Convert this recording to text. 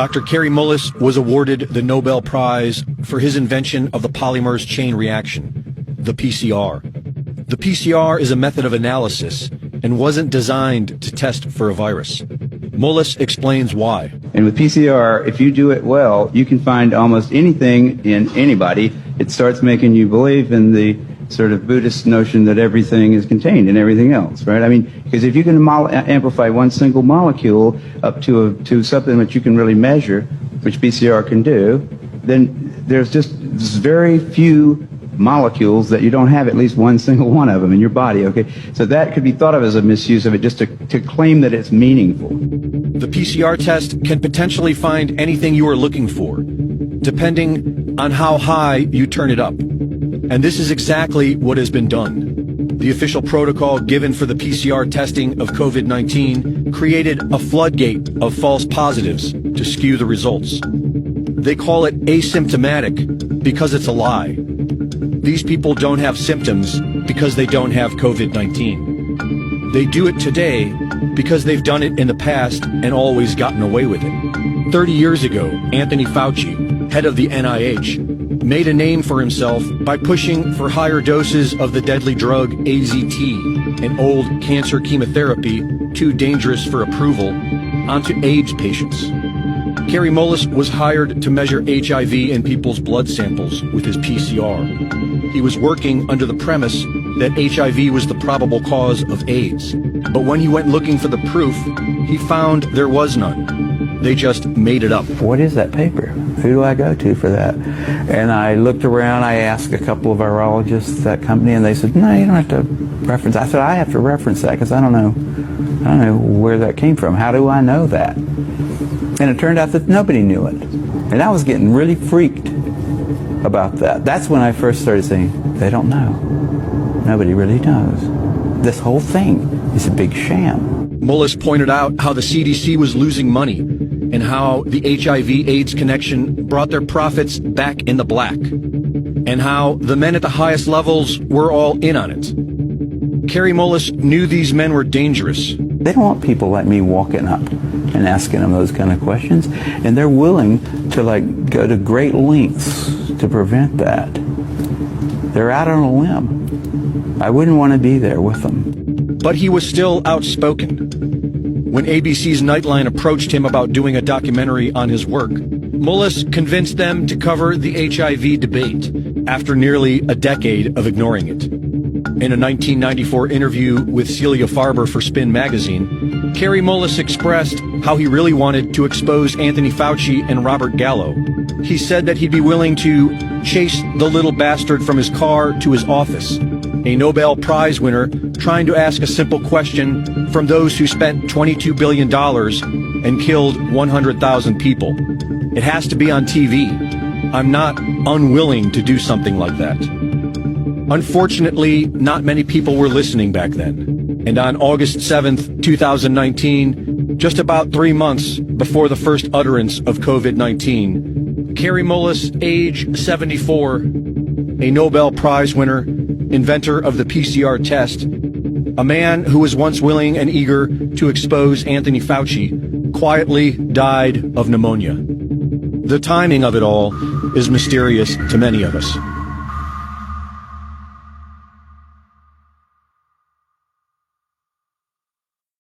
Dr. Kary Mullis was awarded the Nobel Prize for his invention of the polymerase chain reaction, the PCR. The PCR is a method of analysis and wasn't designed to test for a virus. Mullis explains why. And with PCR, if you do it well, you can find almost anything in anybody. It starts making you believe in the sort of Buddhist notion that everything is contained in everything else, right? I mean, because if you can amplify one single molecule up to something that you can really measure, which PCR can do, then there's just very few molecules that you don't have at least one single one of them in your body, okay? So that could be thought of as a misuse of it, just to claim that it's meaningful. The PCR test can potentially find anything you are looking for, depending on how high you turn it up. And this is exactly what has been done. The official protocol given for the PCR testing of COVID-19 created a floodgate of false positives to skew the results. They call it asymptomatic because it's a lie. These people don't have symptoms because they don't have COVID-19. They do it today because they've done it in the past and always gotten away with it. 30 years ago, Anthony Fauci, head of the NIH, made a name for himself by pushing for higher doses of the deadly drug AZT, an old cancer chemotherapy too dangerous for approval, onto AIDS patients. Kary Mullis was hired to measure HIV in people's blood samples with his PCR. He was working under the premise that HIV was the probable cause of AIDS. But when he went looking for the proof, he found there was none. They just made it up. What is that paper? Who do I go to for that? And I looked around, I asked a couple of virologists at that company, and they said, no, you don't have to reference. I said, I have to reference that because I don't know where that came from. How do I know that? And it turned out that nobody knew it. And I was getting really freaked about that. That's when I first started saying, they don't know. Nobody really knows. This whole thing is a big sham. Mullis pointed out how the CDC was losing money and how the HIV-AIDS connection brought their profits back in the black, and how the men at the highest levels were all in on it. Kary Mullis knew these men were dangerous. They don't want people like me walking up and asking them those kind of questions, and they're willing to go to great lengths to prevent that. They're out on a limb. I wouldn't want to be there with them. But he was still outspoken. When ABC's Nightline approached him about doing a documentary on his work, Mullis convinced them to cover the HIV debate after nearly a decade of ignoring it. In a 1994 interview with Celia Farber for Spin magazine, Kary Mullis expressed how he really wanted to expose Anthony Fauci and Robert Gallo. He said that he'd be willing to chase the little bastard from his car to his office, a Nobel Prize winner trying to ask a simple question from those who spent $22 billion and killed 100,000 people. It has to be on TV. I'm not unwilling to do something like that. Unfortunately, not many people were listening back then. And on August 7th, 2019, just about 3 months before the first utterance of COVID-19, Kary Mullis, age 74, a Nobel Prize winner, inventor of the PCR test, a man who was once willing and eager to expose Anthony Fauci, quietly died of pneumonia. The timing of it all is mysterious to many of us.